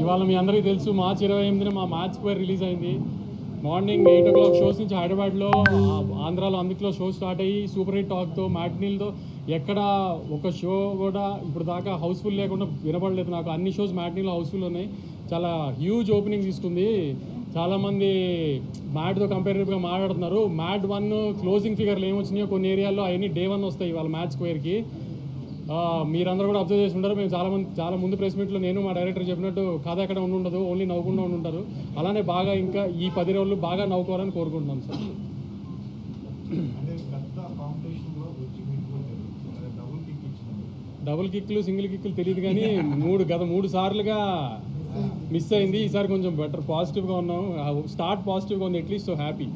ఇవాళ మీ అందరికీ తెలుసు మార్చి 28న మా మ్యాచ్ స్క్వేర్ రిలీజ్ అయింది. మార్నింగ్ 8 o'clock షోస్ నుంచి హైదరాబాద్లో, ఆంధ్రాలో అందులో షో స్టార్ట్ అయ్యి సూపర్ హిట్ టాక్తో మ్యాట్నీలతో ఎక్కడ ఒక షో కూడా ఇప్పుడు దాకా హౌస్ఫుల్ లేకుండా వినపడలేదు నాకు. అన్ని షోస్ మ్యాట్నీలో హౌస్ఫుల్ ఉన్నాయి. చాలా హ్యూజ్ ఓపెనింగ్స్ ఇస్తుంది. చాలామంది మ్యాట్తో కంపేరిటివ్గా మాట్లాడుతున్నారు. మ్యాట్ 1 క్లోజింగ్ ఫిగర్లు ఏమొచ్చినాయో కొన్ని ఏరియాల్లో అవన్నీ Day 1 వస్తాయి ఇవాళ మ్యాచ్ స్క్వేర్కి. మీరందరూ కూడా అబ్జర్వ్ చేసి ఉంటారు. మేము చాలా ముందు ప్రెస్ మీట్లో నేను మా డైరెక్టర్ చెప్పినట్టు కథ ఎక్కడ ఉండదు, ఓన్లీ నవ్వుకుండా ఉంటారు. అలానే బాగా ఇంకా ఈ 10 రోజులు బాగా నవ్వుకోవాలని కోరుకుంటున్నాం సార్. డబుల్ కిక్లు సింగిల్ కిక్లు తెలియదు కానీ గత 3 సార్లుగా మిస్ అయింది. ఈసారి కొంచెం బెటర్ పాజిటివ్గా ఉన్నాం. స్టార్ట్ పాజిటివ్గా ఉంది అట్లీస్ట్. So happy.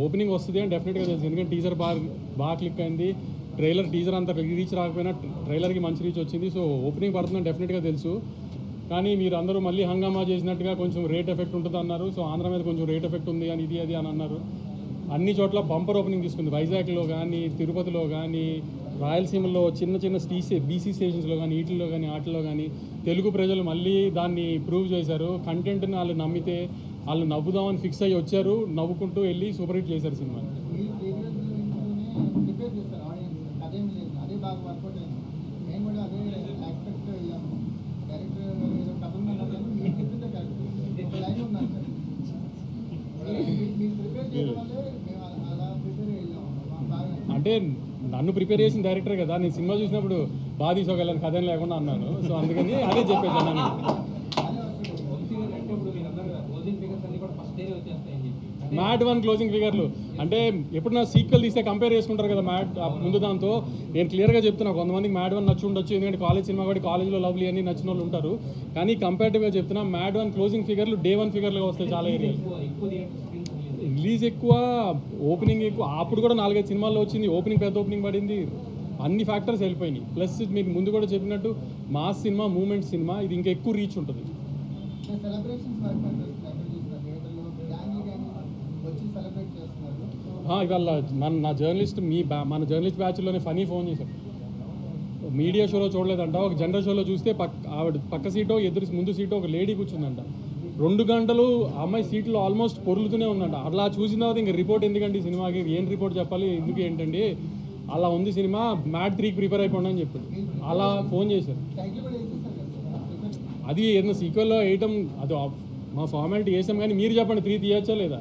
ఓపెనింగ్ వస్తుంది అని డెఫినెట్గా తెలుసు. ఎందుకంటే టీజర్ బాగా క్లిక్ అయింది. టీజర్ అంత రీచ్ రాకపోయినా ట్రైలర్కి మంచి రీచ్ వచ్చింది. సో ఓపెనింగ్ పడుతుందని డెఫినెట్గా తెలుసు. కానీ మీరు అందరూ మళ్ళీ హంగామా చేసినట్టుగా కొంచెం రేట్ ఎఫెక్ట్ ఉంటుంది అన్నారు. సో ఆంధ్ర మీద కొంచెం రేట్ ఎఫెక్ట్ ఉంది అని ఇది అని అన్నారు. అన్ని చోట్ల బంపర్ ఓపెనింగ్ తీసుకుంది. వైజాగ్లో కానీ, తిరుపతిలో కానీ, రాయలసీమలో చిన్న బీసీ స్టేషన్స్లో కానీ, వాటిలో కానీ తెలుగు ప్రజలు మళ్ళీ దాన్ని ప్రూవ్ చేశారు. కంటెంట్ని వాళ్ళు నమ్మితే వాళ్ళు నవ్వుదామని ఫిక్స్ అయ్యి వచ్చారు. నవ్వుకుంటూ వెళ్ళి సూపర్ హిట్ చేశారు సినిమాని. అంటే నన్ను ప్రిపేర్ చేసిన డైరెక్టర్ కదా, నేను సినిమా చూసినప్పుడు బాగా తీసుకోగలను కథ లేకుండా అన్నాను. సో అందుకని అదే చెప్పేసాను. మ్యాట్ 1 క్లోజింగ్ ఫిగర్లు అంటే ఎప్పుడన్నా సీక్వెల్ తీస్తే కంపేర్ చేసుకుంటారు కదా మ్యాట్ ముందు దాంతో. నేను క్లియర్గా చెప్తున్నా, కొంతమందికి మ్యాట్ 1 నచ్చి ఉండొచ్చు, ఎందుకంటే కాలేజ్ సినిమా కూడా కాలేజ్లో లవ్లీ అని నచ్చిన వాళ్ళు ఉంటారు. కానీ కంపేరిటివ్గా చెప్తున్నా మ్యాట్ 1 క్లోజింగ్ ఫిగర్లు Day 1 ఫిగర్లుగా వస్తాయి చాలా ఏరియాలు. రిలీజ్ ఎక్కువ, ఓపెనింగ్ ఎక్కువ. అప్పుడు కూడా 4-5 సినిమాల్లో వచ్చింది. ఓపెనింగ్ పెద్ద ఓపెనింగ్ పడింది. అన్ని ఫ్యాక్టర్స్ వెళ్ళిపోయినాయి. ప్లస్ మీకు ముందు కూడా చెప్పినట్టు మాస్ సినిమా, మూమెంట్ సినిమా, ఇది ఇంకా ఎక్కువ రీచ్ ఉంటుంది. ఇవాళ మన జర్నలిస్ట్ బ్యాచ్లోనే ఫనీ ఫోన్ చేశారు. మీడియా షోలో చూడలేదంట, ఒక జనరల్ షోలో చూస్తే ఆవిడ పక్క సీటో ముందు సీటో ఒక లేడీ కూర్చుందంట. 2 గంటలు అమ్మాయి సీట్లో ఆల్మోస్ట్ పొరులుతూనే ఉందంట. అలా చూసిన తర్వాత ఇంకా రిపోర్ట్ ఎందుకండి సినిమాకి, ఏం రిపోర్ట్ చెప్పాలి, ఎందుకు ఏంటండి, అలా ఉంది సినిమా, మ్యాట్ 3కి ప్రిపేర్ అయిపోండి అని చెప్పాడు. అలా ఫోన్ చేశారు. అది ఏదైనా సీక్వెల్లో వేయటం అది మా ఫార్మాలిటీ వేసాం. కానీ మీరు చెప్పండి 3 తీయచ్చా లేదా?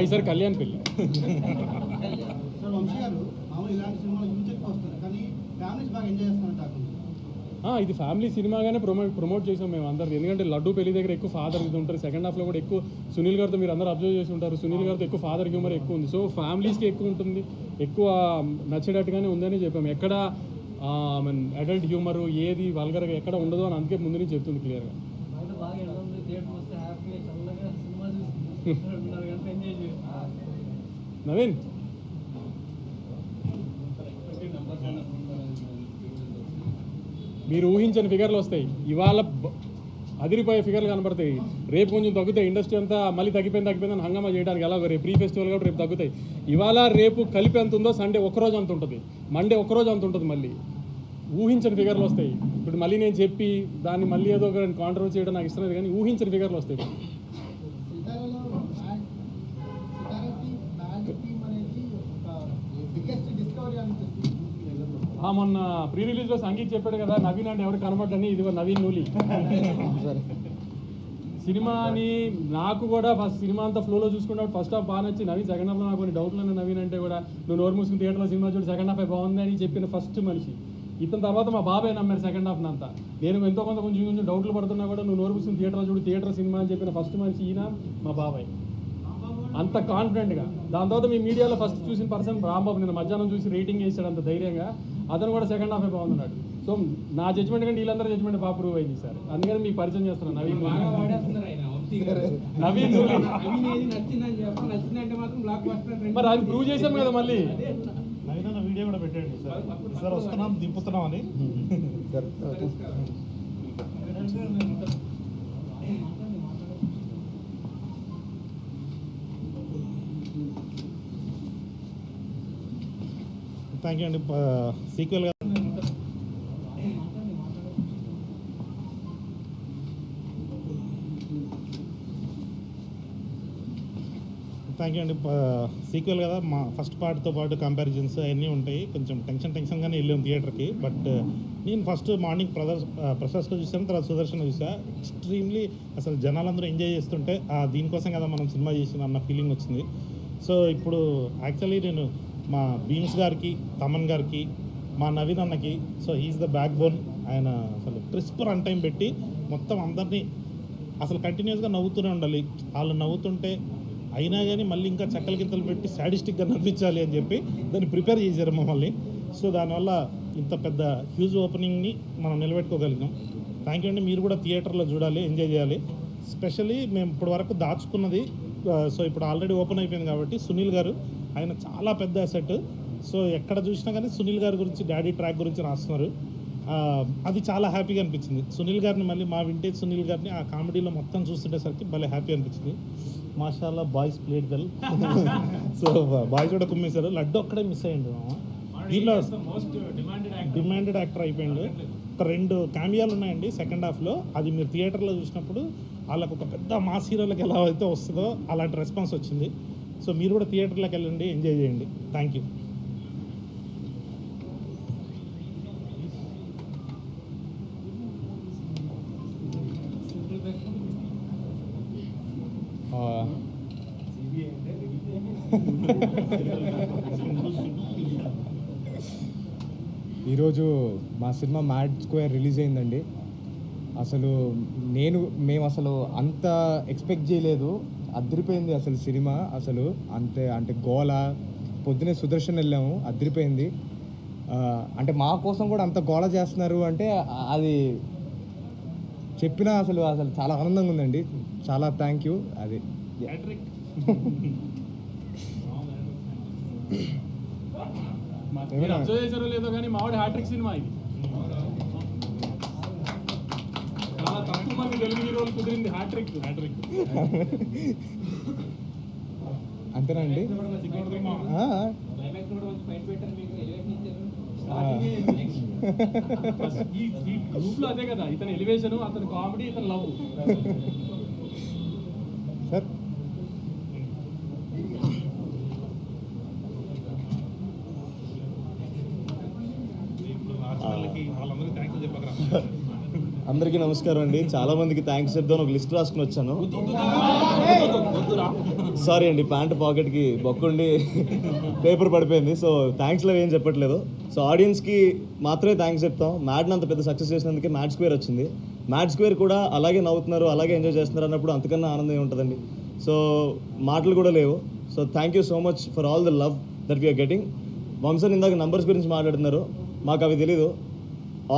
ఈసారి కళ్యాణ్ పెళ్ళి. ఇది ఫ్యామిలీ సినిమాగానే ప్రమోట్ చేసాం మేము అందరు. ఎందుకంటే లడ్డు పెళ్లి దగ్గర ఎక్కువ ఫాదర్ ఇది ఉంటారు. సెకండ్ హాఫ్లో కూడా ఎక్కువ సునీల్ గారితో మీరు అందరూ అబ్జర్వ్ చేసి ఉంటారు. సునీల్ గారితో ఎక్కువ ఫాదర్ హ్యూమర్ ఎక్కువ ఉంది. సో ఫ్యామిలీస్కి ఎక్కువ ఉంటుంది, ఎక్కువ నచ్చేటట్టుగానే ఉందని చెప్పాము. ఎక్కడ అడల్ట్ హ్యూమర్ ఏది వల్గర్గా ఎక్కడ ఉండదు అని అందుకే ముందు నుంచి చెప్తుంది క్లియర్గా. నవీన్, మీరు ఊహించని ఫిగర్లు వస్తాయి. ఇవాళ అదిరిపోయే ఫిగర్లు కనబడతాయి. రేపు కొంచెం తగ్గుతాయి. ఇండస్ట్రీ అంతా మళ్ళీ తగ్గిపోయిందని హంగామా చేయడానికి ఎలా రేపు ప్రీ ఫెస్టివల్ కాబట్టి రేపు తగ్గుతాయి. ఇవాళ రేపు కలిపి ఎంత ఉందో సండే ఒక్కరోజు అంత ఉంటుంది, మండే ఒక్కరోజు అంత ఉంటుంది. మళ్ళీ ఊహించని ఫిగర్లు వస్తాయి. ఇప్పుడు మళ్ళీ నేను చెప్పి దాన్ని మళ్ళీ ఏదో ఒక కాంట్రవర్సీ చేయడం నాకు ఇష్టం లేదు, కానీ ఊహించని ఫిగర్లు వస్తాయి. మొన్న ప్రీ రిలీజ్లో సంగీత్ చెప్పాడు కదా, నవీన్ అంటే ఎవరు కనబడ్డని. ఇది నవీన్ నూలి సినిమాని నాకు కూడా సినిమా అంతా ఫ్లోలో చూసుకున్నప్పుడు ఫస్ట్ హాఫ్ బాగా నచ్చి, నవీన్ సెకండ్ హాఫ్లో నాకు కొన్ని డౌట్లు ఉన్నాయి. నవీన్ అంటే కూడా నువ్వు నోరు మూసుకుని థియేటర్లో సినిమా చూడు సెకండ్ హాఫ్ బాగుంది అని చెప్పిన ఫస్ట్ మనిషి. ఇతని తర్వాత మా బాబాయ్ నమ్మారు సెకండ్ హాఫ్ అంతా. నేను ఎంతో కొంచెం డౌట్లు పడుతున్నా కూడా నువ్వు నోరు మూసుకుని థియేటర్లో చూడు థియేటర్ సినిమా అని చెప్పిన ఫస్ట్ మనిషి ఈయన మా బాబాయ్. అంత కాన్ఫిడెంట్గా. దాని తర్వాత మీ మీడియాలో ఫస్ట్ చూసిన పర్సన్ రాంబాబు. నేను మధ్యాహ్నం చూసి రేటింగ్ చేశాడు అంత ధైర్యంగా. అతను కూడా సెకండ్ హాఫే బాగున్నాడు. సో నా జడ్జ్మెంట్ కంటే వీళ్ళందరూ జడ్జ్మెంట్ బాగా ప్రూవ్ అయింది సార్. అందుకని మీకు పరిచయం చేస్తున్నాను నవీన్. మరి అది ప్రూవ్ చేశాం కదా. మళ్ళీ వీడియో కూడా పెట్టండి సార్, వస్తున్నాం దింపుతున్నాం అని. థ్యాంక్ యూ అండి. సీక్వెల్గా థ్యాంక్ యూ అండి. సీక్వెల్ కదా, మా ఫస్ట్ పార్ట్తో పాటు కంపారిజన్స్ అవన్నీ ఉంటాయి. కొంచెం టెన్షన్గానే వెళ్ళాం థియేటర్కి. బట్ నేను ఫస్ట్ మార్నింగ్ ప్రసాస్లో చూసాను, తర్వాత సుదర్శన్ చూసా. ఎక్స్ట్రీమ్లీ అసలు జనాలందరూ ఎంజాయ్ చేస్తుంటే దీనికోసం కదా మనం సినిమా చేసిన అన్న ఫీలింగ్ వచ్చింది. సో ఇప్పుడు యాక్చువల్లీ నేను మా భీమ్స్ గారికి, తమన్ గారికి, మా నవీన్ అన్నకి, so he is the backbone. ఆయన అసలు క్రిస్ప్ రన్ టైం పెట్టి మొత్తం అందరినీ అసలు కంటిన్యూస్గా నవ్వుతూనే ఉండాలి. వాళ్ళు నవ్వుతుంటే అయినా కానీ మళ్ళీ ఇంకా చక్కల గింతలు పెట్టి సాడిస్టిక్గా నవ్వించాలి అని చెప్పి దాన్ని ప్రిపేర్ చేశారు మమ్మల్ని. సో దానివల్ల ఇంత పెద్ద హ్యూజ్ ఓపెనింగ్ని మనం నిలబెట్టుకోగలిగాం. థ్యాంక్ యూ అండి. మీరు కూడా థియేటర్లో చూడాలి, ఎంజాయ్ చేయాలి. స్పెషల్లీ మేము ఇప్పటి వరకు దాచుకున్నది, సో ఇప్పుడు ఆల్రెడీ ఓపెన్ అయిపోయింది కాబట్టి సునీల్ గారు ఆయన చాలా పెద్ద అసెట్. సో ఎక్కడ చూసినా కానీ సునీల్ గారి గురించి, డాడీ ట్రాక్ గురించి రాస్తున్నారు. అది చాలా హ్యాపీగా అనిపించింది. సునీల్ గారిని మళ్ళీ మా వింటేజ్ సునీల్ గారిని ఆ కామెడీలో మొత్తం చూస్తుండేసరికి భలే హ్యాపీ అనిపించింది. మాషాల్లా boys played well. So boys కూడా కుమ్మేశారు. లడ్డు ఒక్కడే మిస్ అయ్యిండు. దీనిలో డిమాండెడ్ యాక్టర్ అయిపోయిండు. ఒక 2 క్యామియాలు ఉన్నాయండి సెకండ్ హాఫ్లో. అది మీరు థియేటర్లో చూసినప్పుడు వాళ్ళకు ఒక పెద్ద మాస్ హీరోలకు ఎలా అయితే వస్తుందో అలాంటి రెస్పాన్స్ వచ్చింది. సో మీరు కూడా థియేటర్లోకి వెళ్ళండి, ఎంజాయ్ చేయండి. Thank you. ఈరోజు మా సినిమా మ్యాడ్ స్క్వేర్ రిలీజ్ అయిందండి. అసలు మేము అసలు అంత ఎక్స్పెక్ట్ చేయలేదు. అదిరిపోయింది అసలు సినిమా. అసలు అంటే గోల. పొద్దునే సుదర్శన్ వెళ్ళాము, అదిరిపోయింది. అంటే మా కోసం కూడా అంత గోల చేస్తున్నారు అంటే అది చెప్పినా అసలు చాలా ఆనందంగా ఉందండి. చాలా థ్యాంక్ యూ. అది అబ్జర్వ్ చేశారో లేదో కానీ మావాడి హ్యాట్రిక్ సినిమా ఇది. చాలా తక్కువ మంది తెలుగు హీరోలు కుదిరింది హ్యాట్రిక్. అంతేనా అండి? ఈ గ్రూప్ లో అదే కదా, ఇతని ఎలివేషన్, అతని కామెడీ, ఇతని లవ్. సార్ అందరికీ నమస్కారం అండి. చాలా మందికి థ్యాంక్స్ చెప్తాను. ఒక లిస్ట్ రాసుకుని వచ్చాను. సారీ అండి, ప్యాంట్ పాకెట్కి బొక్కుండి పేపర్ పడిపోయింది. సో థ్యాంక్స్లో ఏం చెప్పట్లేదు. సో ఆడియన్స్కి మాత్రమే థ్యాంక్స్ చెప్తాం. మ్యాడ్ని అంత పెద్ద సక్సెస్ చేసినందుకే మ్యాడ్ స్క్వేర్ వచ్చింది. మ్యాడ్ స్క్వేర్ కూడా అలాగే నవ్వుతున్నారు, అలాగే ఎంజాయ్ చేస్తున్నారు అన్నప్పుడు అంతకన్నా ఆనందం ఉంటుందండి. సో మాటలు కూడా లేవు. So thank you so much for all the love that we're getting. వంశన్ ఇందాక నంబర్స్ గురించి మాట్లాడుతున్నారు, మాకు అవి తెలీదు.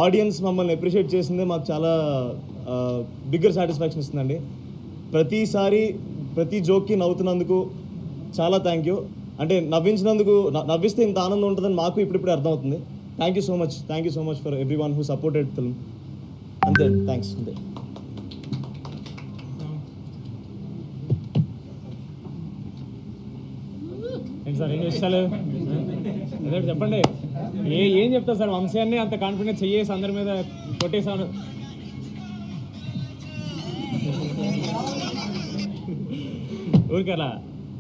ఆడియన్స్ మమ్మల్ని అప్రిషియేట్ చేసిందే మాకు చాలా బిగ్గర్ సాటిస్ఫాక్షన్ ఇస్తుందండి. ప్రతిసారి ప్రతి జోక్కి నవ్వుతున్నందుకు చాలా థ్యాంక్ యూ. అంటే నవ్విస్తే ఇంత ఆనందం ఉంటుందని మాకు ఇప్పుడిప్పుడే అర్థమవుతుంది. Thank you so much for every one who supported film. అంతే, థ్యాంక్స్. అంతే. ఏంటి సార్, ఏం చేస్తారు? అదే చెప్పండి. ఏం చెప్తారు సార్? వంశాన్ని అంత కాన్ఫిడెన్స్ చెయ్యేసి అందరి మీద కొట్టేశాను. ఊరికలా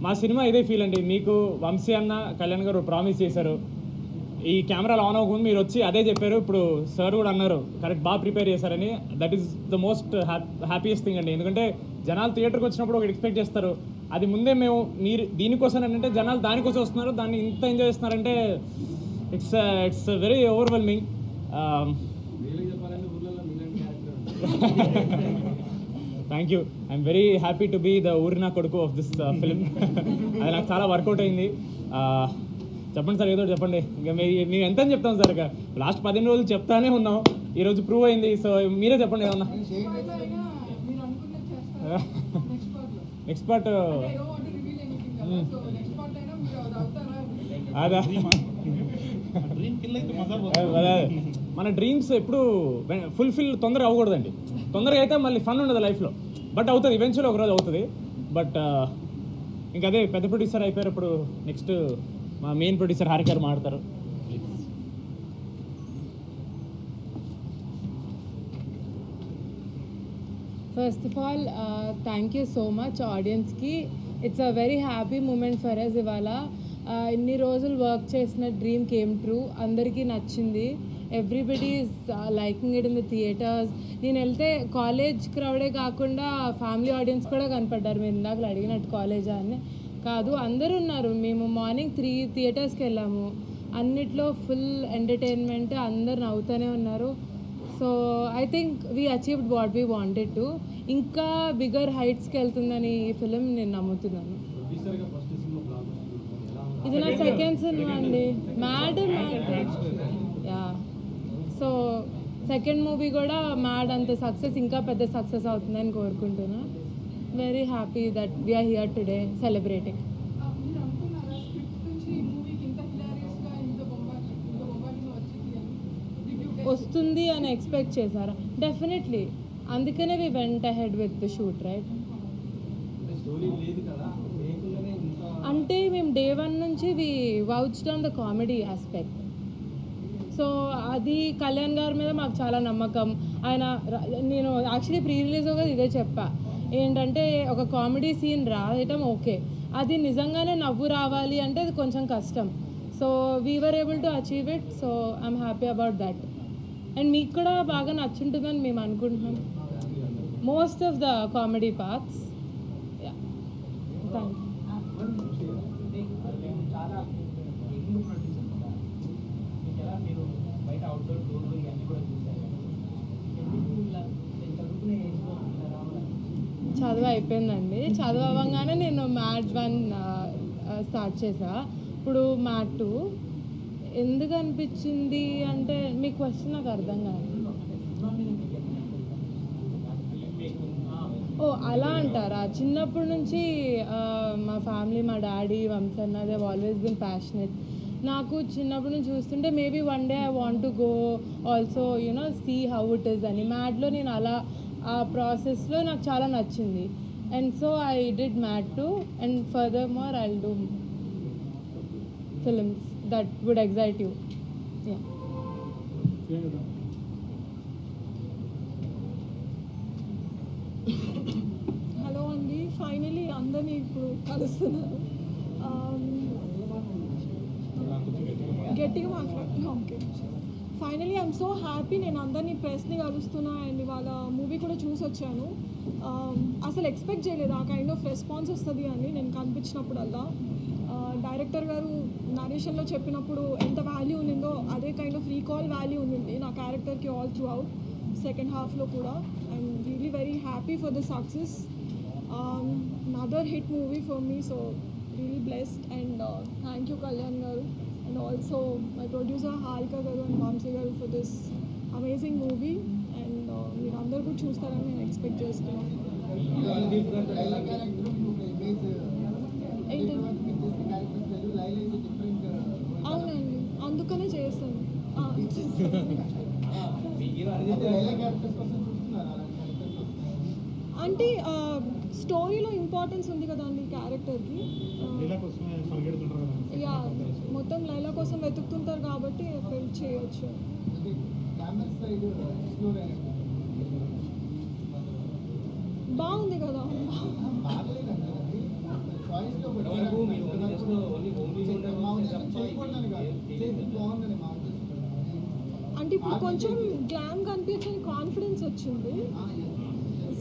మా సినిమా ఇదే ఫీల్ అండి. మీకు వంశీ అన్న, కళ్యాణ్ గారు ప్రామిస్ చేశారు, ఈ కెమెరాలు ఆన్ అవ్వకుండా మీరు వచ్చి అదే చెప్పారు. ఇప్పుడు సార్ కూడా అన్నారు కరెక్ట్, బాగా ప్రిపేర్ చేశారని. That is the most happiest thing అండి. ఎందుకంటే జనాలు థియేటర్కి వచ్చినప్పుడు ఒకటి ఎక్స్పెక్ట్ చేస్తారు, అది ముందే మేము మీరు దీనికోసం అంటే జనాలు దానికోసం వస్తున్నారు, దాన్ని ఇంత ఎంజాయ్ చేస్తున్నారంటే it's very overwhelming. Thank you. I'm very happy to be the ఊరినా కొడుకు ఆఫ్ దిస్ ఫిలిం. అది నాకు చాలా వర్కౌట్ అయింది. చెప్పండి సార్, ఏదో చెప్పండి. ఇంకా మేము ఎంత అని చెప్తాం సార్? ఇక లాస్ట్ 15 రోజులు చెప్తానే ఉన్నాం, ఈరోజు ప్రూవ్ అయింది. సో మీరే చెప్పండి ఏమన్నా. నెక్స్ట్ పార్ట్ అదా, మన డ్రీమ్స్ ఎప్పుడు ఫుల్ఫిల్ తొందరగా అవ్వకూడదండి. తొందరగా అయితే మళ్ళీ ఫన్ ఉండదు లైఫ్లో, బట్ అవుతుంది ఈవెన్చువల్లీ, ఒకరోజు అవుతుంది. బట్ ఇంకా అదే పెద్ద ప్రొడ్యూసర్ అయిపోయారు. ఇప్పుడు నెక్స్ట్ మా మెయిన్ ప్రొడ్యూసర్ హారిక గారు మాట్లాడతారు. First of all thank you so much ఆడియన్స్కి. It's a very happy moment for us. ఇవాళ ఇన్ని రోజులు వర్క్ చేసిన డ్రీమ్ కేమ్ ట్రూ. అందరికీ నచ్చింది. Everybody is liking it in the theatres. నేను వెళ్తే కాలేజ్ క్రౌడే కాకుండా ఫ్యామిలీ ఆడియన్స్ కూడా కనపడ్డారు. మీరు ఇందాక అడిగినట్టు కాలేజా అని కాదు, అందరూ ఉన్నారు. మేము మార్నింగ్ 3 థియేటర్స్కి వెళ్ళాము. అన్నిట్లో ఫుల్ ఎంటర్టైన్మెంట్, అందరు నవ్వుతూనే ఉన్నారు. So I think we achieved what we wanted to. ఇంకా బిగ్గర్ హైట్స్కి వెళ్తుందని ఈ ఫిలిం నేను నమ్ముతున్నాను. ఇది నా సెకండ్ సినిమా అండి. Mad yeah. So second movie కూడా మ్యాడ్ అంత సక్సెస్, ఇంకా పెద్ద సక్సెస్ అవుతుందని కోరుకుంటున్నా. Very happy that we're here today celebrating. వస్తుంది అని ఎక్స్పెక్ట్ చేశారా? డెఫినెట్లీ, అందుకనే we went ahead with the shoot, right? అంటే మేము డే 1 నుంచి we vouched on the comedy aspect. So అది కళ్యాణ్ గారి మీద మాకు చాలా నమ్మకం. నేను యాక్చువల్లీ ప్రీ రిలీజ్ కూడా ఇదే చెప్పా, ఏంటంటే ఒక కామెడీ సీన్ రాయటం ఓకే, అది నిజంగానే నవ్వు రావాలి అంటే అది కొంచెం కష్టం. So we were able to achieve it. So I'm happy about that. And మీకు కూడా బాగా నచ్చుంటుందని మేము అనుకుంటున్నాం, most of the comedy parts. Yeah, thank you. చదువు అయిపోయిందండి. చదువు అవ్వగానే నేను మ్యాథ్ 1 స్టార్ట్ చేసా. ఇప్పుడు మ్యాథ్ 2 ఎందుకు అనిపించింది అంటే, మీ క్వశ్చన్ నాకు అర్థం కాదు. ఓ అలా అంటారా? చిన్నప్పటి నుంచి మా ఫ్యామిలీ, మా డాడీ, వంశన్న, దే ఆల్వేస్ బిన్ ప్యాషనెట్. నాకు చిన్నప్పటి నుంచి చూస్తుంటే maybe one day I want to go also you know see how it is అని. మ్యాథ్లో నేను అలా ఆ ప్రాసెస్లో నాకు చాలా నచ్చింది. And so I did math 2 and further more I will do films that would excite you. Yeah. Hello అండి, ఫైనలీ అందరినీ ఇప్పుడు కలుస్తున్నాను. గట్టిగా మాట్లాడుతున్నా. Okay, finally I'm so happy. నేను అందరినీ ప్రెస్ని కలుస్తున్నా అండ్ ఇవాళ మూవీ కూడా చూసి వచ్చాను. అసలు ఎక్స్పెక్ట్ చేయలేదు ఆ కైండ్ ఆఫ్ రెస్పాన్స్ వస్తుంది అని. నేను కనిపించినప్పుడల్లా డైరెక్టర్ గారు నరేషన్లో చెప్పినప్పుడు ఎంత వాల్యూ ఉండిందో అదే కైండ్ ఆఫ్ రీకాల్ వాల్యూ ఉండింది నా క్యారెక్టర్కి ఆల్ త్రూ అవుట్ సెకండ్ హాఫ్లో కూడా. I'm really very happy for the success. Another hit movie for me. So really blessed and thank you Kalyan garu and also my producer Harika garu and Vamshi garu for this amazing movie. And మీరు అందరూ కూడా చూస్తారని నేను expect చేస్తున్నాను. అవునండి, అందుకనే చేస్తాను. అంటే స్టోరీలో ఇంపార్టెన్స్ ఉంది కదా అండి క్యారెక్టర్కి. యా, మొత్తం లైలా కోసం వెతుకుతుంటారు కాబట్టి ఫిల్ చేయొచ్చు. బాగుంది కదా. అంటే ఇప్పుడు కొంచెం గ్లామ్ కనిపించని కాన్ఫిడెన్స్ వచ్చింది.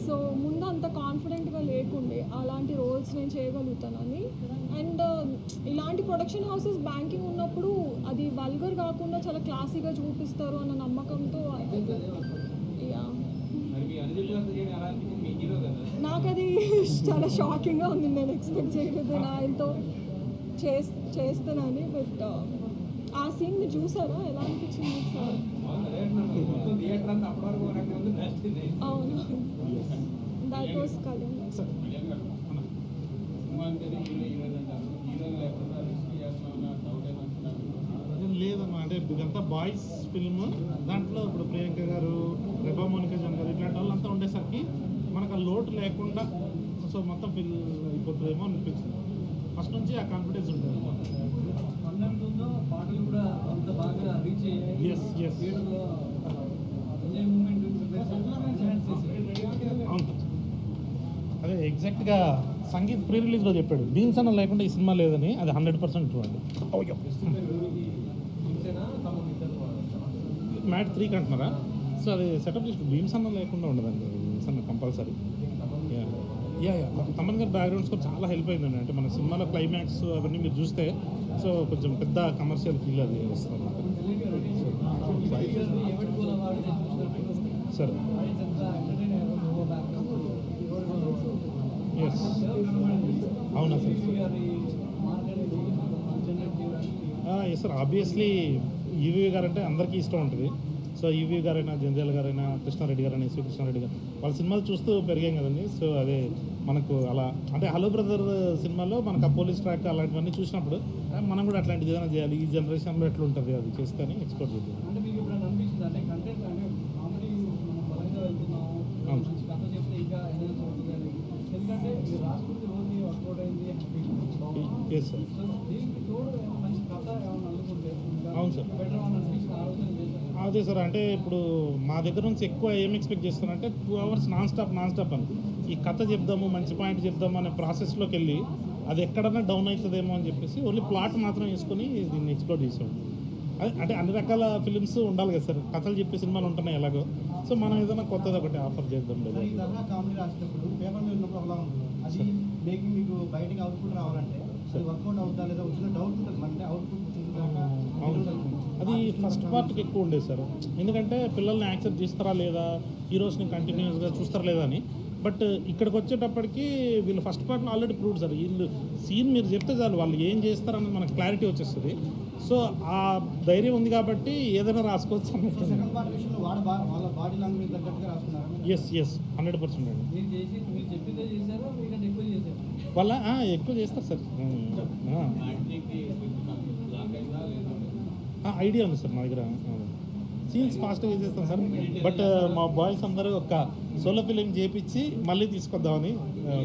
సో ముందు అంత కాన్ఫిడెంట్గా లేకుండే అలాంటి రోల్స్ నేను చేయగలుగుతానని. అండ్ ఇలాంటి ప్రొడక్షన్ హౌసెస్ బ్యాంకింగ్ ఉన్నప్పుడు అది వల్గర్ కాకుండా చాలా క్లాసీగా చూపిస్తారు అన్న నమ్మకంతో నాకు అది చాలా షాకింగ్గా ఉంది. నేను ఎక్స్పెక్ట్ చేయలేదు ఆయనతో చేస్తానని. బట్ ఆ సీన్ మీరు చూసారా? ఎలా అనిపించింది సార్? అవును, దట్ వాస్ కళ్యాణ్. లేదమ్మా, అంటే ఇదంతా బాయ్స్ ఫిల్మ్. దాంట్లో ఇప్పుడు ప్రియాంక గారు, రెబా మోనికా జన్ గారు ఇట్లాంటి వాళ్ళంతా ఉండేసరికి మనకు ఆ లోటు లేకుండా సో మొత్తం ఫిల్ అయిపోతుందేమో అనిపించింది. ఫస్ట్ నుంచి ఆ కాన్ఫిడెన్స్ ఉంటుంది. పాటలు కూడా అంత బాగా రీచ్ అవును. ఎగ్జాక్ట్గా సంగీత్ ప్రీ రిలీజ్లో చెప్పాడు బీన్స్ అన్న లేకుండా ఈ సినిమా లేదని. అది 100% ట్రూ అండి. మ్యాట్ 3 అంటున్నారా? సో అది సెటప్ చేసి బీమ్స్ అన్న లేకుండా ఉండదండి. బీమ్స్ అన్న కంపల్సరీ. యా తమన్ గారి బ్యాక్గ్రౌండ్ స్కోర్ చాలా హెల్ప్ అయిందండి. అంటే మన సినిమాలో క్లైమాక్స్ అవన్నీ మీరు చూస్తే సో కొంచెం పెద్ద కమర్షియల్ ఫీల్ అది వస్తుంది అన్నమాట. సార్ ఎస్ అవునా సార్? ఎస్ సార్, ఆబ్వియస్లీ ఈవీ గారు అంటే అందరికీ ఇష్టం ఉంటుంది. సో ఈవీ గారైనా, జంజాల గారైనా, కృష్ణారెడ్డి గారైనా, ఎస్వి కృష్ణారెడ్డి గారు వాళ్ళ సినిమాలు చూస్తూ పెరిగాం కదండి. సో అదే మనకు అలా అంటే హలో బ్రదర్ సినిమాలో మనకు ఆ పోలీస్ ట్రాక్ అలాంటివన్నీ చూసినప్పుడు మనం కూడా అట్లాంటిది ఏదైనా చేయాలి, ఈ జనరేషన్లో ఎట్లా ఉంటుంది అది చేస్తేనే ఎక్స్ప్లోర్ చేద్దాం. అవును ఎస్ సార్. అవును సార్. అదే సార్, అంటే ఇప్పుడు మా దగ్గర నుంచి ఎక్కువ ఏం ఎక్స్పెక్ట్ చేస్తానంటే 2 hours నాన్ స్టాప్ అని ఈ కథ చెప్దాము, మంచి పాయింట్ చెప్దాము అనే ప్రాసెస్లోకి వెళ్ళి అది ఎక్కడన్నా డౌన్ అవుతుందేమో అని చెప్పేసి ఓన్లీ ప్లాట్ మాత్రం వేసుకొని దీన్ని ఎక్స్ప్లోర్ చేసాం. అదే అంటే అన్ని రకాల ఫిలిమ్స్ ఉండాలి కదా సార్, కథలు చెప్పే సినిమాలు ఉంటున్నాయి ఎలాగో. సో మనం ఏదైనా కొత్తది ఒకటి ఆఫర్ చేద్దాం లేదా. కామెడీ రాసేటప్పుడు పేపర్ మీద ఉన్నప్పుడు అలా ఉంటుంది. అది మేకింగ్ మీకు బయటికి అవుట్పుట్ రావాలంటే అది వర్కౌట్ అవుతా లేదా వచ్చిన డౌట్ ఉంటుంది. అంటే అవుట్పుట్ అది ఫస్ట్ పార్ట్కి ఎక్కువ ఉండేది సార్. ఎందుకంటే పిల్లల్ని యాక్సెప్ట్ చేస్తారా లేదా, హీరోస్ని కంటిన్యూస్గా చూస్తారా లేదా అని. బట్ ఇక్కడికి వచ్చేటప్పటికి వీళ్ళు ఫస్ట్ పార్ట్లో ఆల్రెడీ ప్రూవ్డ్ సార్. వీళ్ళు సీన్ మీరు చెప్తే చాలు వాళ్ళు ఏం చేస్తారని మనకు క్లారిటీ వచ్చేస్తుంది. సో ఆ ధైర్యం ఉంది కాబట్టి ఏదైనా రాసుకోవచ్చు అన్నట్టు. సెకండ్ పార్ట్ విషయంలో వాళ్ళ బాడీ లాంగ్వేజ్ తగ్గట్టుగా రాసుకున్నారు. ఎస్ 100% అండి. మీరు చెప్పిందే చేశారు, మీకంటే ఎక్కువ చేశారు. వాళ్ళ ఎక్కువ చేస్తారు సార్. ఐడియా ఉంది సార్ మా దగ్గర. సీన్స్ ఫాస్ట్గా చేసేస్తాం సార్. బట్ మా బాయ్స్ అందరూ ఒక సోలో ఫిలిం చేపించి మళ్ళీ తీసుకొద్దామని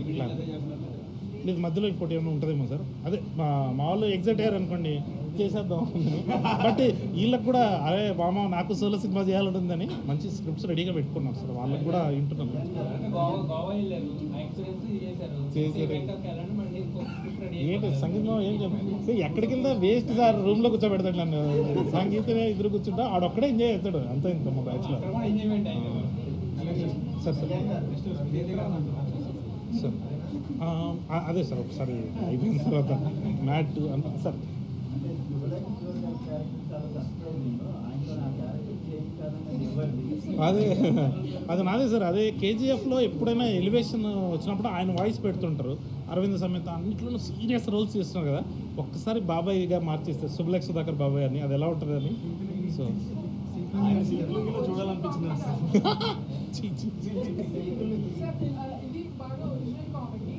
ప్లాన్. లేదు మధ్యలో ఇంకోటి ఏమైనా ఉంటుందేమో సార్. అదే మా వాళ్ళు ఎగ్జైట్ అయ్యారు అనుకోండి, చేసేద్దాం. బట్ వీళ్ళకి కూడా అరే మామ నాకు సోలో సినిమా చేయాలంటుందని మంచి స్క్రిప్ట్స్ రెడీగా పెట్టుకున్నాం సార్. వాళ్ళకి కూడా వింటున్నాం. ఏంటి సంగీతం ఏం చెప్పి ఎక్కడికి వెళ్తా వేస్ట్ సార్. రూమ్లో కూర్చోబెడతాడు నన్ను, సంగీతమే ఎదురు కూర్చుంటా ఆడొక్కడే ఎంజాయ్ చేస్తాడు అంతే. ఇంత మా బ్యాచ్లో సార్ సార్ అదే సార్ ఒకసారి అయిపోయిన తర్వాత మ్యాట్ అంత సార్. అది నాదే సార్. అదే కేజీఎఫ్లో ఎప్పుడైనా ఎలివేషన్ వచ్చినప్పుడు ఆయన వాయిస్ పెడుతుంటారు. అరవింద్ సమేత అన్నింటిలో సీరియస్ రోల్స్ చేస్తున్నారు కదా, ఒక్కసారి బాబాయ్గా మార్చేస్తారు శుభలేఖ సుధాకర్ బాబాయ్ అని. అది ఎలా ఉంటుంది అని. సో చూడాలనిపించింది. ఇది బాగా ఒరిజినల్ కామెడీ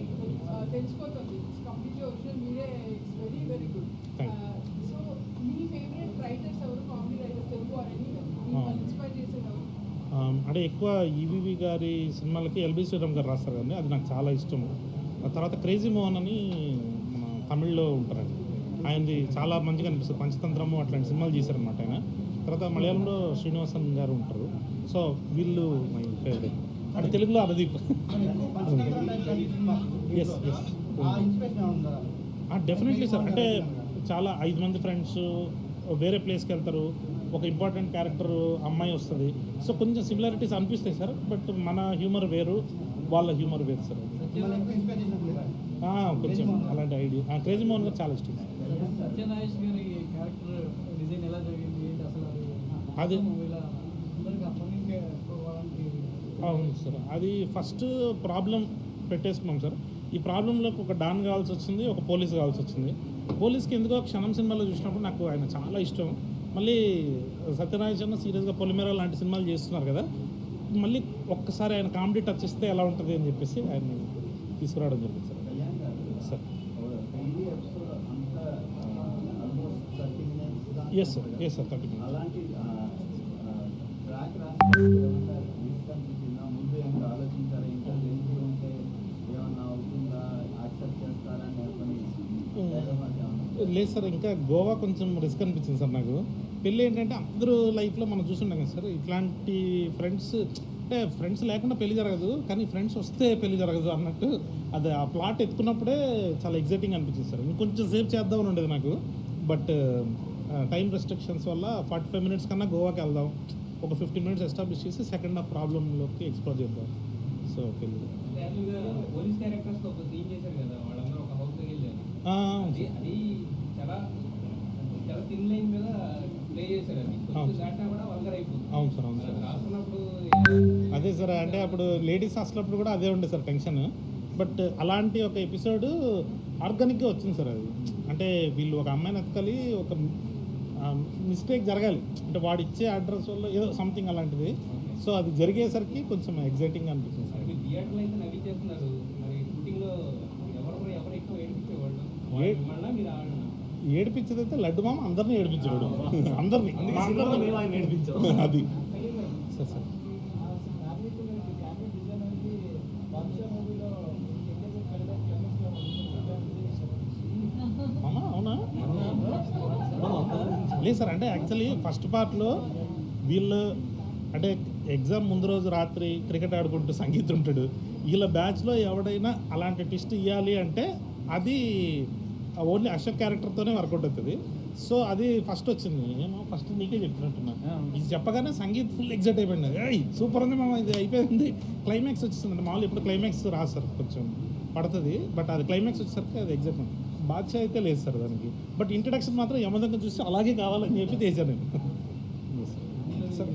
తెలిసిపోతుంది. కంప్లీట్లీ ఒరిజినల్, మీరే it's very very good. So మీ ఫేవరెట్ రైటర్స్ ఎవరు, comedy writers Telugu or anywhere inspire చేసేవారు? అంటే ఎక్కువ ఈవీవి గారి సినిమాలకి ఎల్బీ శ్రీరామ్ గారు రాస్తారు కదండి, అది నాకు చాలా ఇష్టం. ఆ తర్వాత క్రేజీ మోహన్ అని మన తమిళ్లో ఉంటారండి, ఆయనది చాలా మంచిగా అనిపిస్తుంది. పంచతంత్రము అట్లాంటి సినిమాలు చేశారనమాట ఆయన. తర్వాత మలయాళంలో శ్రీనివాసన్ గారు ఉంటారు. సో వీళ్ళు మై ఫేవరెట్. అంటే తెలుగులో అరదీప్. Yes definitely sir. అంటే చాలా 5 మంది ఫ్రెండ్స్ వేరే ప్లేస్కి వెళ్తారు, ఒక ఇంపార్టెంట్ క్యారెక్టర్ అమ్మాయి వస్తుంది. సో కొంచెం సిమిలారిటీస్ అనిపిస్తాయి సార్. బట్ మన హ్యూమర్ వేరు, వాళ్ళ హ్యూమర్ వేరు సార్. కొంచెం అలాంటి ఐడియా. క్రేజీ మోహన్ గారు చాలా ఇష్టం. అది అవును సార్. అది ఫస్ట్ ప్రాబ్లం పెట్టేసుకున్నాం సార్. ఈ ప్రాబ్లంలోకి ఒక డాన్ కావాల్సి వచ్చింది, ఒక పోలీస్ కావాల్సి వచ్చింది. పోలీస్కి ఎందుకో క్షణం సినిమాలో చూసినప్పుడు నాకు ఆయన చాలా ఇష్టం. మళ్ళీ సత్యనారాయణ సీరియస్గా పొలిమేర లాంటి సినిమాలు చేస్తున్నారు కదా, మళ్ళీ ఒక్కసారి ఆయన కామెడీ టచ్ ఇస్తే ఎలా ఉంటుంది అని చెప్పేసి ఆయన్ని తీసుకురావడం జరిగింది sir. Sir yes sir 30 minutes. లేదు సార్, ఇంకా గోవా కొంచెం రిస్క్ అనిపించింది సార్ నాకు. పెళ్ళి ఏంటంటే అందరూ లైఫ్లో మనం చూస్తుంటాం కదా సార్, ఇట్లాంటి ఫ్రెండ్స్ అంటే ఫ్రెండ్స్ లేకుండా పెళ్లి జరగదు, కానీ ఫ్రెండ్స్ వస్తే పెళ్లి జరగదు అన్నట్టు అది ఆ ప్లాట్ ఎత్తుకున్నప్పుడే చాలా ఎగ్జైటింగ్ అనిపించింది సార్. ఇంకొంచెం సేపు చేద్దామని ఉండేది నాకు, బట్ టైం రెస్ట్రిక్షన్స్ వల్ల 45 minutes కన్నా గోవాకి వెళ్దాం, ఒక 15 minutes ఎస్టాబ్లిష్ చేసి సెకండ్ హాఫ్ ప్రాబ్లంలోకి ఎక్స్ప్లోర్ చేద్దాం. సో పెళ్ళి పోలీస్ క్యారెక్టర్స్ ఒక సీన్ చేశారు కదా, వాళ్ళందరూ ఒక హౌస్ వెళ్ళారు. అది చాలా చాలా థిన్ లైన్ మీద ప్లే చేశారు. అది కొంచెం దాటా కూడా వల్గర్ అయిపోతుంది. అవును సార్, అవును సార్. రాస్తున్నప్పుడు అదే సార్, అంటే అప్పుడు లేడీస్ హాస్టల్ కూడా అదే ఉండే సార్ టెన్షన్. బట్ అలాంటి ఒక ఎపిసోడ్ ఆర్గానిక్గా వచ్చింది సార్. అది అంటే వీళ్ళు ఒక అమ్మాయిని ఎత్తుకలి, ఒక మిస్టేక్ జరగాలి, అంటే వాడు ఇచ్చే అడ్రస్ వల్ల ఏదో సంథింగ్ అలాంటిది. సో అది జరిగేసరికి కొంచెం ఎగ్జైటింగ్గా అనిపించింది సార్. థియేటర్లో అయితే నవ్వి చేస్తున్నారు, మరి షూటింగ్లో ఎవరు ఎక్కువ ఏడిపించేవాళ్ళు మళ్ళీ మీరు ఏడిపించేదైతే లడ్డు మామ అందరినీ ఏడిపించాడు, అందరినీ అది సార్ సార్. అవునా లేదు సార్, అంటే యాక్చువల్లీ ఫస్ట్ పార్ట్లో వీళ్ళు అంటే ఎగ్జామ్ ముందు రోజు రాత్రి క్రికెట్ ఆడుకుంటూ సంగీతం ఉంటాడు. వీళ్ళ బ్యాచ్లో ఎవడైనా అలాంటి ట్విస్ట్ ఇవ్వాలి అంటే అది ఓన్లీ అశోక్ క్యారెక్టర్తోనే వర్కౌట్ అవుతుంది. సో అది ఫస్ట్ వచ్చింది, ఏమో ఫస్ట్ నీకే చెప్పినట్టున్నా. ఇది చెప్పగానే సంగీత్ ఫుల్ ఎగ్జైట్ అయిపోయింది, ఏయ్ సూపర్ ఉంది మామ, ఇది అయిపోయింది. క్లైమాక్స్ వచ్చేసింది అంటే మామూలు ఇప్పుడు క్లైమాక్స్ రాదు సార్, కొంచెం పడుతుంది. బట్ అది క్లైమాక్స్ వచ్చేసరికి అది ఎగ్జైట్మెంట్. బాద్షా అయితే లేదు సార్ దానికి, బట్ ఇంట్రడక్షన్ మాత్రం యమదంగా చూసి అలాగే కావాలని చెప్పి తీసాను నేను సార్.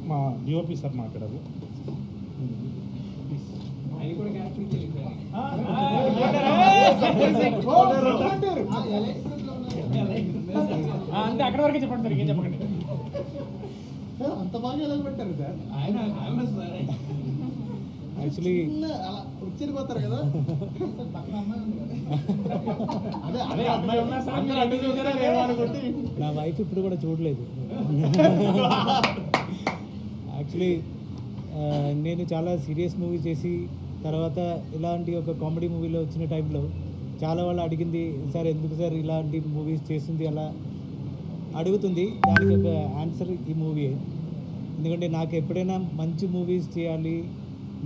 మా డిఓపి సార్ మాట్లాడారు. ఆయన కూడా క్యారెక్టర్ తెలియదు. అంతే, అక్కడ వరకే చెప్పండి సార్, ఏం చెప్పకండి. అంత బాగా ఎలా పెట్టారు సార్? ఆయన ఫేమస్ సార్. యాక్చువల్లీ అలా వచ్చిపోతారు కదా. పక్కన అమ్మాయి ఉంది కదా. అదే అమ్మాయి ఉన్నా సార్, మీరు అడ్డు చూసారా లేవో అనుకుంటే. నా వైఫ్ ఇప్పుడు కూడా చూడలేదు. యాక్చువల్లీ నేను చాలా సీరియస్ మూవీ చేసి తర్వాత ఇలాంటి ఒక కామెడీ మూవీలో వచ్చిన టైంలో చాలా వాళ్ళు అడిగింది, సార్ ఎందుకు సార్ ఇలాంటి మూవీస్ చేస్తుంది అలా అడుగుతుంది. దానికి ఒక ఆన్సర్ ఈ మూవీ. ఎందుకంటే నాకు ఎప్పుడైనా మంచి మూవీస్ చేయాలి,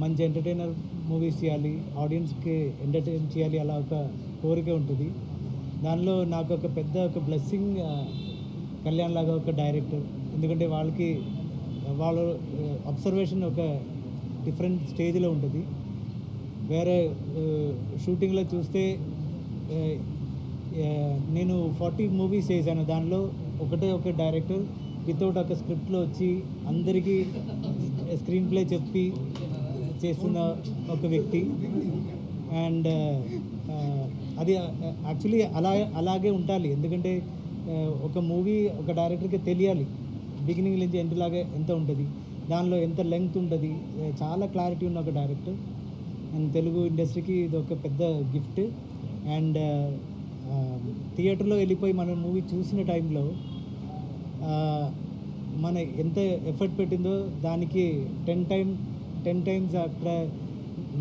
మంచి ఎంటర్టైనర్ మూవీస్ చేయాలి, ఆడియన్స్కి ఎంటర్టైన్ చేయాలి, అలా ఒక కోరిక ఉంటుంది. దానిలో నాకు ఒక పెద్ద ఒక బ్లెస్సింగ్ కళ్యాణ్ లాగా ఒక డైరెక్టర్. ఎందుకంటే వాళ్ళకి వాళ్ళ అబ్జర్వేషన్ ఒక డిఫరెంట్ స్టేజ్లో ఉంటుంది. వేరే షూటింగ్లో చూస్తే నేను 40 మూవీస్ చేశాను, దానిలో ఒకటే ఒక డైరెక్టర్ వితౌట్ ఒక స్క్రిప్ట్లో వచ్చి అందరికీ స్క్రీన్ ప్లే చెప్పి చేస్తున్న ఒక వ్యక్తి. అండ్ అది యాక్చువల్లీ అలాగే ఉండాలి. ఎందుకంటే ఒక మూవీ ఒక డైరెక్టర్కి తెలియాలి బిగినింగ్ నుంచి ఎండ్ లాగా ఎంత ఉంటుంది, దానిలో ఎంత లెంగ్త్ ఉంటుంది. చాలా క్లారిటీ ఉన్న ఒక డైరెక్టర్. అండ్ తెలుగు ఇండస్ట్రీకి ఇది ఒక పెద్ద గిఫ్ట్. అండ్ థియేటర్లో వెళ్ళిపోయి మనం మూవీ చూసిన టైంలో మన ఎంత ఎఫర్ట్ పెట్టిందో దానికి 10 times అక్కడ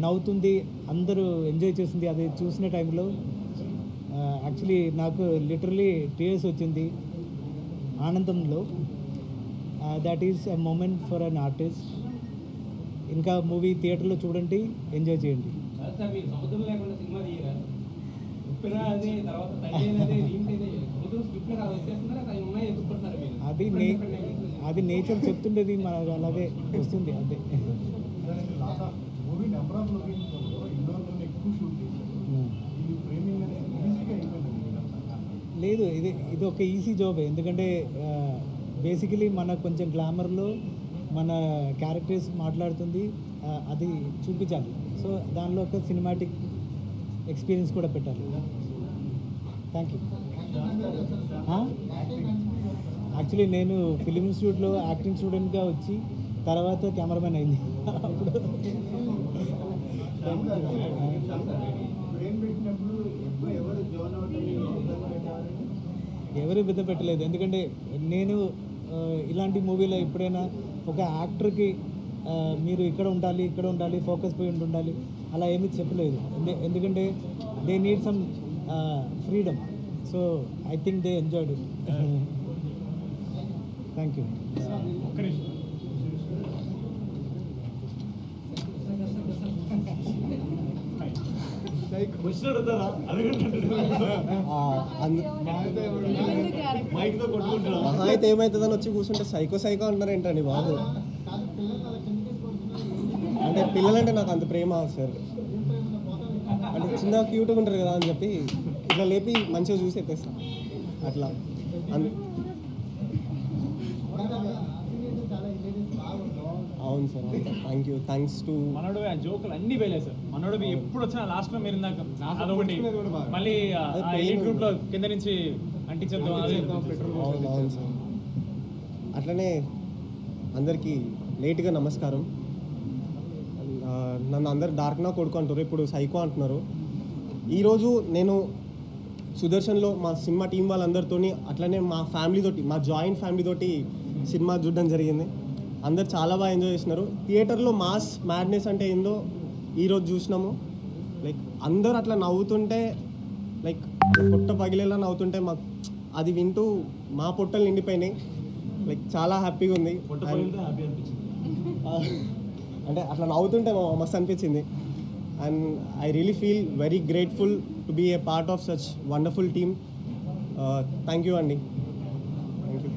నవ్వుతుంది, అందరూ ఎంజాయ్ చేస్తుంది. అది చూసిన టైంలో యాక్చువల్లీ నాకు లిటరలీ టీయర్స్ వచ్చింది ఆనందంలో. That is a moment for an artist. ఇంకా మూవీ థియేటర్లో చూడండి, ఎంజాయ్ చేయండి. సార్ మీరు సముద్రం లేకుండా సినిమా తీయరా? ఉప్పిన అదే తర్వాత తండ్రి అదే దీంట్లో సముద్రం స్క్రిప్ట్ వచ్చేస్తున్నారు, అది ఉన్నాయి ఎదుర్కొంటున్నారు మీరు. అది నేచర్ చెప్తుండేది, మనకు అలాగే వస్తుంది. అదే మూవీ నెంబర్ ఆఫ్ లొకేషన్స్లో ఇండోర్లోనే ఎక్కువ షూట్ చేశారు. ఇది ఫ్రేమింగ్ అనేది ఈజీగా అయిపోయింది. లేదు, ఇది ఒక ఈజీ జాబ్. ఎందుకంటే బేసికలీ మన కొంచెం గ్లామర్లో మన క్యారెక్టర్స్ మాట్లాడుతుంది, అది చూపించాలి. సో దానిలో ఒక సినిమాటిక్ ఎక్స్పీరియన్స్ కూడా పెట్టాలి. Thank you. యాక్చువల్లీ నేను ఫిలిం ఇన్స్టిట్యూట్లో యాక్టింగ్ స్టూడెంట్గా వచ్చి తర్వాత కెమెరామెన్ అయింది. అప్పుడు ఫ్రేమ్ పెట్టినప్పుడు ఎవరు జోన్ అవుట్ ఎవరు బిద్ద పెట్టలేదు. ఎందుకంటే నేను ఇలాంటి మూవీలో ఎప్పుడైనా ఒక యాక్టర్కి మీరు ఇక్కడ ఉండాలి ఫోకస్ పాయింట్ ఉండాలి అలా ఏమీ చెప్పలేదు. ఎందుకంటే they need some freedom. So I think they enjoyed it. Thank you. Question అడుగుతారా మైక్తో కొట్టుకుంటారా? మహా అయితే ఏమవుతుందని వచ్చి కూర్చుంటే సైకో సైకో అంటారు ఏంటండి బాబు. అంటే పిల్లలంటే నాకు అంత ప్రేమ సార్. అంటే చిన్న క్యూట్గా ఉంటారు కదా అని చెప్పి ఇట్లా లేపి మంచిగా చూసి ఎత్తేస్తాను అట్లా. అవును sir, thank you. Thanks to మనోడు ఆ జోకులు అన్ని వేయలేదు సార్. మనోడు ఎప్పుడు వచ్చినా లాస్ట్ లో మీరు ఇందాక అదొకటి మళ్ళీ గ్రూప్ లో కింద నుంచి అంటించేద్దాం. అవును సార్. అట్లనే అందరికీ లేట్గా నమస్కారం. నన్ను అందరు డార్క్ నా కొడుకు అంటారు, ఇప్పుడు సైకో అంటున్నారు. ఈరోజు నేను సుదర్శన్లో మా సినిమా టీం వాళ్ళందరితో అట్లనే మా ఫ్యామిలీతోటి, మా జాయింట్ ఫ్యామిలీతోటి సినిమా చూడడం జరిగింది. అందరు చాలా బాగా ఎంజాయ్ చేసినారు. థియేటర్లో మాస్ మ్యాడ్నెస్ అంటే ఏందో ఈరోజు చూసినాము. లైక్ అందరూ అట్లా నవ్వుతుంటే, లైక్ పొట్ట పగిలేలా నవ్వుతుంటే మాకు అది వింటూ మా పొట్టలు నిండిపోయినాయి. లైక్ చాలా హ్యాపీగా ఉంది. అంటే అట్లా నవ్వుతుంటే మస్తు అనిపించింది. And I really feel very grateful to be a part of such wonderful team. Thank you అండి. Thank you.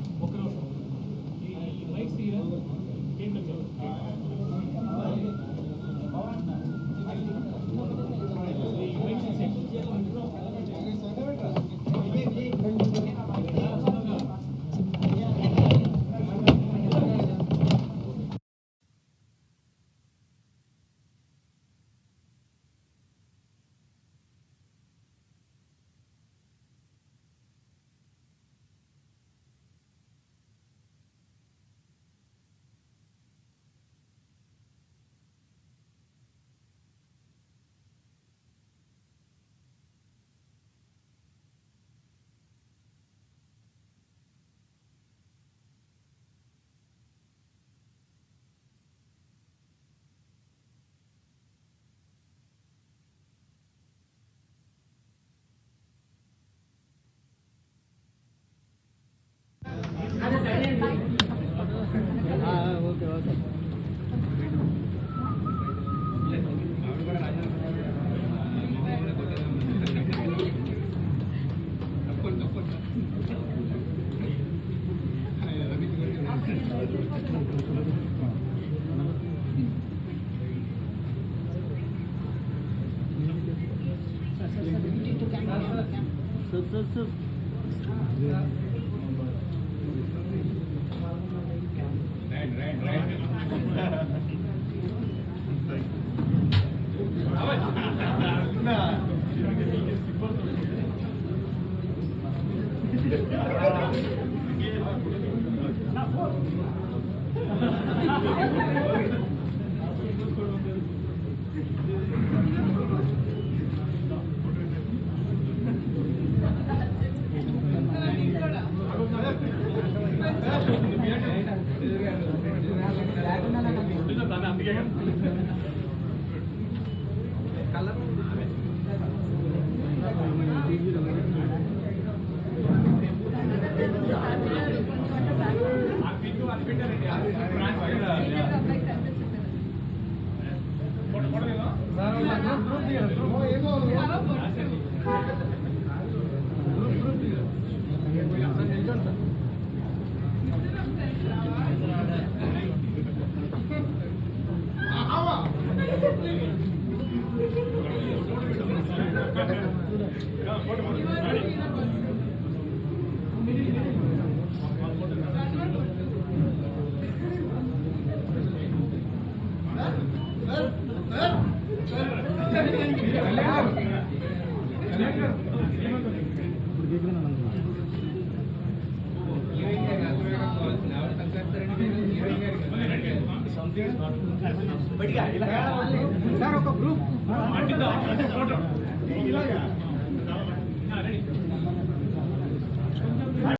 సార్ ఒక గ్రూప్